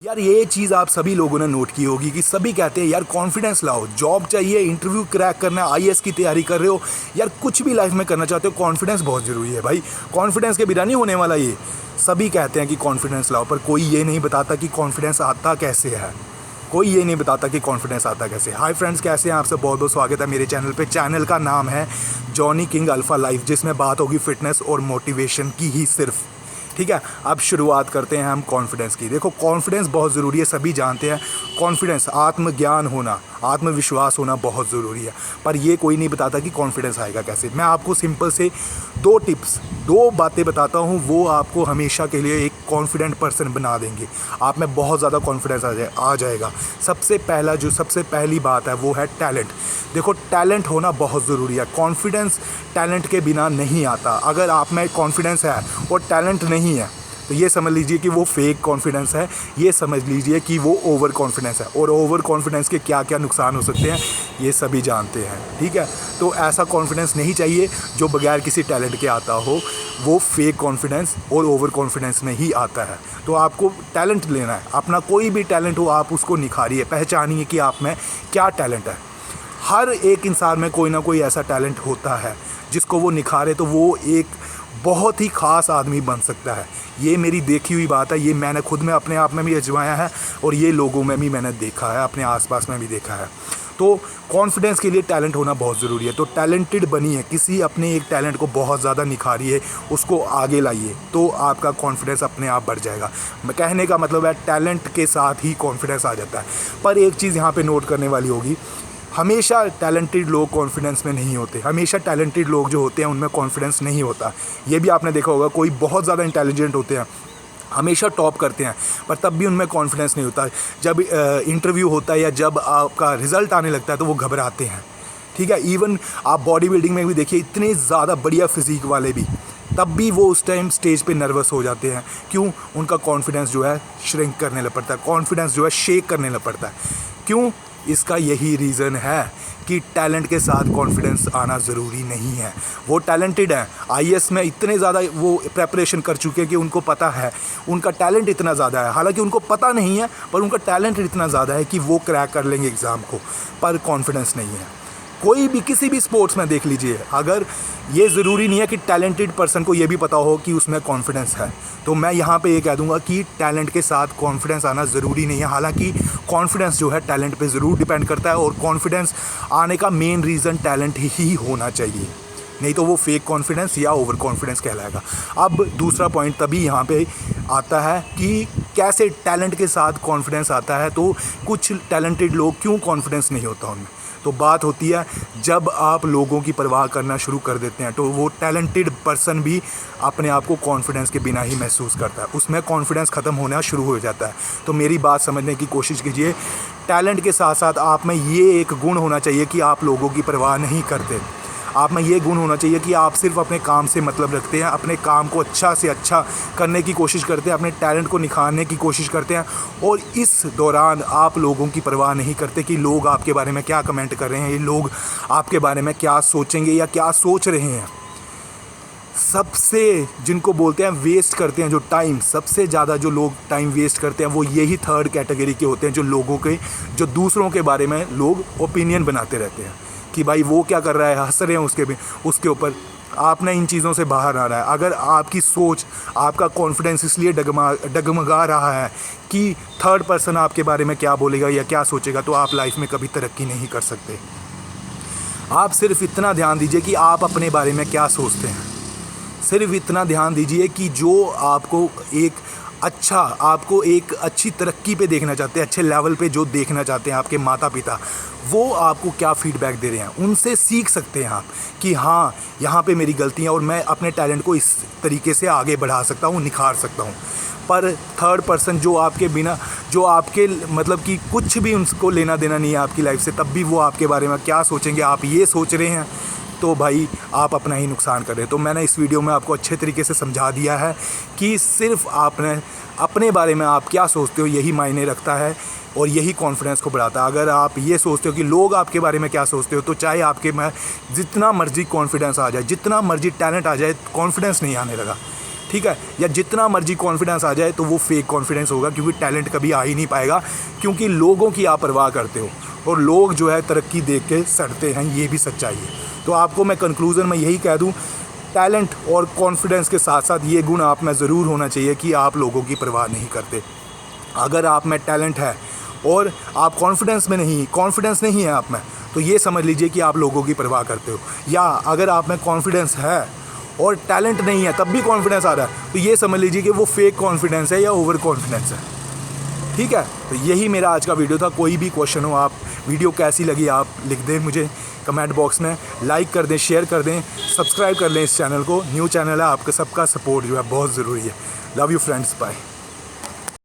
यार ये चीज़ आप सभी लोगों ने नोट की होगी कि सभी कहते हैं यार कॉन्फिडेंस लाओ, जॉब चाहिए, इंटरव्यू क्रैक करना है, आईएएस की तैयारी कर रहे हो, यार कुछ भी लाइफ में करना चाहते हो, कॉन्फिडेंस बहुत ज़रूरी है भाई। कॉन्फिडेंस के बिना नहीं होने वाला ये। सभी कहते हैं कि कॉन्फिडेंस लाओ, पर कोई ये नहीं बताता कि कॉन्फिडेंस आता कैसे है। कोई ये नहीं बताता कि कॉन्फिडेंस आता कैसे। हाय फ्रेंड्स, कैसे हैं आप सब? बहुत बहुत स्वागत है मेरे चैनल पे। चैनल का नाम है जॉनी किंग अल्फा लाइफ, जिसमें बात होगी फिटनेस और मोटिवेशन की ही सिर्फ। ठीक है, अब शुरुआत करते हैं हम कॉन्फिडेंस की। देखो, कॉन्फिडेंस बहुत ज़रूरी है, सभी जानते हैं। कॉन्फिडेंस, आत्मज्ञान होना, आत्मविश्वास होना बहुत ज़रूरी है, पर ये कोई नहीं बताता कि कॉन्फिडेंस आएगा कैसे। मैं आपको सिंपल से दो टिप्स, दो बातें बताता हूँ, वो आपको हमेशा के लिए एक कॉन्फिडेंट पर्सन बना देंगे। आप में बहुत ज़्यादा कॉन्फिडेंस आ जाएगा। सबसे पहली बात है वो है टैलेंट। देखो, टैलेंट होना बहुत ज़रूरी है। कॉन्फिडेंस टैलेंट के बिना नहीं आता। अगर आप में कॉन्फिडेंस है और टैलेंट नहीं है तो ये समझ लीजिए कि वो फेक कॉन्फिडेंस है। ये समझ लीजिए कि वो ओवर कॉन्फिडेंस है, और ओवर कॉन्फिडेंस के क्या क्या नुकसान हो सकते हैं ये सभी जानते हैं। ठीक है, तो ऐसा कॉन्फिडेंस नहीं चाहिए जो बगैर किसी टैलेंट के आता हो। वो फेक कॉन्फिडेंस और ओवर कॉन्फिडेंस में ही आता है। तो आपको टैलेंट लेना है, अपना कोई भी टैलेंट हो आप उसको निखारिए, पहचानिए कि आप में क्या टैलेंट है। हर एक इंसान में कोई ना कोई ऐसा टैलेंट होता है जिसको वो निखारे तो वो एक बहुत ही ख़ास आदमी बन सकता है। ये मेरी देखी हुई बात है, ये मैंने खुद में अपने आप में भी आजमाया है, और ये लोगों में भी मैंने देखा है, अपने आसपास में भी देखा है। तो कॉन्फिडेंस के लिए टैलेंट होना बहुत ज़रूरी है। तो टैलेंटेड बनिए, किसी अपने एक टैलेंट को बहुत ज़्यादा निखारिए, उसको आगे लाइए, तो आपका कॉन्फिडेंस अपने आप बढ़ जाएगा। कहने का मतलब है टैलेंट के साथ ही कॉन्फिडेंस आ जाता है। पर एक चीज़ यहाँ पे नोट करने वाली होगी, हमेशा टैलेंटेड लोग कॉन्फिडेंस में नहीं होते। हमेशा टैलेंटेड लोग जो होते हैं उनमें कॉन्फिडेंस नहीं होता। ये भी आपने देखा होगा, कोई बहुत ज़्यादा इंटेलिजेंट होते हैं, हमेशा टॉप करते हैं, पर तब भी उनमें कॉन्फिडेंस नहीं होता। जब इंटरव्यू होता है या जब आपका रिज़ल्ट आने लगता है तो वो घबराते हैं। ठीक है, इवन आप बॉडी बिल्डिंग में भी देखिए, इतने ज़्यादा बढ़िया फिजिक वाले भी, तब भी वो उस टाइम स्टेज पे नर्वस हो जाते हैं। क्यों? उनका कॉन्फिडेंस जो है श्रिंक करने लग पड़ता है, कॉन्फिडेंस जो है शेक करने लग पड़ता है। क्यों? इसका यही रीज़न है कि टैलेंट के साथ कॉन्फिडेंस आना ज़रूरी नहीं है। वो टैलेंटेड हैं, आईएएस में इतने ज़्यादा वो प्रेपरेशन कर चुके हैं कि उनको पता है, उनका टैलेंट इतना ज़्यादा है। हालांकि उनको पता नहीं है, पर उनका टैलेंट इतना ज़्यादा है कि वो क्रैक कर लेंगे एग्ज़ाम को, पर कॉन्फिडेंस नहीं है। कोई भी किसी भी स्पोर्ट्स में देख लीजिए, अगर ये ज़रूरी नहीं है कि टैलेंटेड पर्सन को ये भी पता हो कि उसमें कॉन्फिडेंस है। तो मैं यहाँ पे ये कह दूँगा कि टैलेंट के साथ कॉन्फिडेंस आना ज़रूरी नहीं है। हालांकि कॉन्फिडेंस जो है टैलेंट पे ज़रूर डिपेंड करता है, और कॉन्फिडेंस आने का मेन रीज़न टैलेंट ही होना चाहिए, नहीं तो वो फेक कॉन्फिडेंस या ओवर कॉन्फिडेंस कहलाएगा। अब दूसरा पॉइंट तभी यहाँ पे आता है कि कैसे टैलेंट के साथ कॉन्फिडेंस आता है। तो कुछ टैलेंटेड लोग क्यों कॉन्फिडेंस नहीं होता उनमें, तो बात होती है जब आप लोगों की परवाह करना शुरू कर देते हैं, तो वो टैलेंटेड पर्सन भी अपने आप को कॉन्फिडेंस के बिना ही महसूस करता है, उसमें कॉन्फिडेंस ख़त्म होना शुरू हो जाता है। तो मेरी बात समझने की कोशिश कीजिए, टैलेंट के साथ साथ आप में ये एक गुण होना चाहिए कि आप लोगों की परवाह नहीं करते। आप में ये गुण होना चाहिए कि आप सिर्फ अपने काम से मतलब रखते हैं, अपने काम को अच्छा से अच्छा करने की कोशिश करते हैं, अपने टैलेंट को निखारने की कोशिश करते हैं, और इस दौरान आप लोगों की परवाह नहीं करते कि लोग आपके बारे में क्या कमेंट कर रहे हैं, ये लोग आपके बारे में क्या सोचेंगे या क्या सोच रहे हैं। सबसे जिनको बोलते हैं वेस्ट करते हैं जो टाइम, सबसे ज़्यादा जो लोग टाइम वेस्ट करते हैं वो यही थर्ड कैटेगरी के होते हैं, जो लोगों के, जो दूसरों के बारे में लोग ओपिनियन बनाते रहते हैं कि भाई वो क्या कर रहा है, हंस रहे हैं उसके ऊपर। आपने इन चीज़ों से बाहर आना है। अगर आपकी सोच, आपका कॉन्फिडेंस इसलिए डगमगा रहा है कि थर्ड पर्सन आपके बारे में क्या बोलेगा या क्या सोचेगा, तो आप लाइफ में कभी तरक्की नहीं कर सकते। आप सिर्फ इतना ध्यान दीजिए कि आप अपने बारे में क्या सोचते हैं। सिर्फ इतना ध्यान दीजिए कि जो आपको एक अच्छी तरक्की पे देखना चाहते हैं, अच्छे लेवल पे जो देखना चाहते हैं आपके माता पिता, वो आपको क्या फीडबैक दे रहे हैं। उनसे सीख सकते हैं आप कि हाँ, यहाँ पे मेरी गलती है और मैं अपने टैलेंट को इस तरीके से आगे बढ़ा सकता हूँ, निखार सकता हूँ। पर थर्ड पर्सन जो आपके बिना, जो आपके मतलब कि कुछ भी उनको लेना देना नहीं है आपकी लाइफ से, तब भी वो आपके बारे में क्या सोचेंगे, आप ये सोच रहे हैं, तो भाई आप अपना ही नुकसान कर रहे हैं। तो मैंने इस वीडियो में आपको अच्छे तरीके से समझा दिया है कि सिर्फ आपने अपने बारे में आप क्या सोचते हो यही मायने रखता है, और यही कॉन्फिडेंस को बढ़ाता है। अगर आप ये सोचते हो कि लोग आपके बारे में क्या सोचते हो, तो चाहे आपके में जितना मर्जी कॉन्फिडेंस आ जाए, जितना मर्जी टैलेंट आ जाए, कॉन्फिडेंस नहीं आने लगा। ठीक है, या जितना मर्जी कॉन्फिडेंस आ जाए तो वो फेक कॉन्फिडेंस होगा, क्योंकि टैलेंट कभी आ ही नहीं पाएगा, क्योंकि लोगों की आप परवाह करते हो और लोग जो है तरक्की देख के सड़ते हैं, ये भी सच्चाई है। तो आपको मैं कंक्लूज़न में यही कह दूं, टैलेंट और कॉन्फिडेंस के साथ साथ ये गुण आप में ज़रूर होना चाहिए कि आप लोगों की परवाह नहीं करते। अगर आप में टैलेंट है और आप कॉन्फिडेंस नहीं है आप में, तो ये समझ लीजिए कि आप लोगों की परवाह करते हो। या अगर आप में कॉन्फिडेंस है और टैलेंट नहीं है तब भी कॉन्फिडेंस आ रहा है, तो ये समझ लीजिए कि वो फेक कॉन्फिडेंस है या ओवर कॉन्फिडेंस है। ठीक है, तो यही मेरा आज का वीडियो था। कोई भी क्वेश्चन हो, आप वीडियो कैसी लगी आप लिख दें मुझे कमेंट बॉक्स में, लाइक कर दें, शेयर कर दें, सब्सक्राइब कर लें इस चैनल को। न्यू चैनल है, आपका सबका सपोर्ट जो है बहुत ज़रूरी है। Love you friends, bye.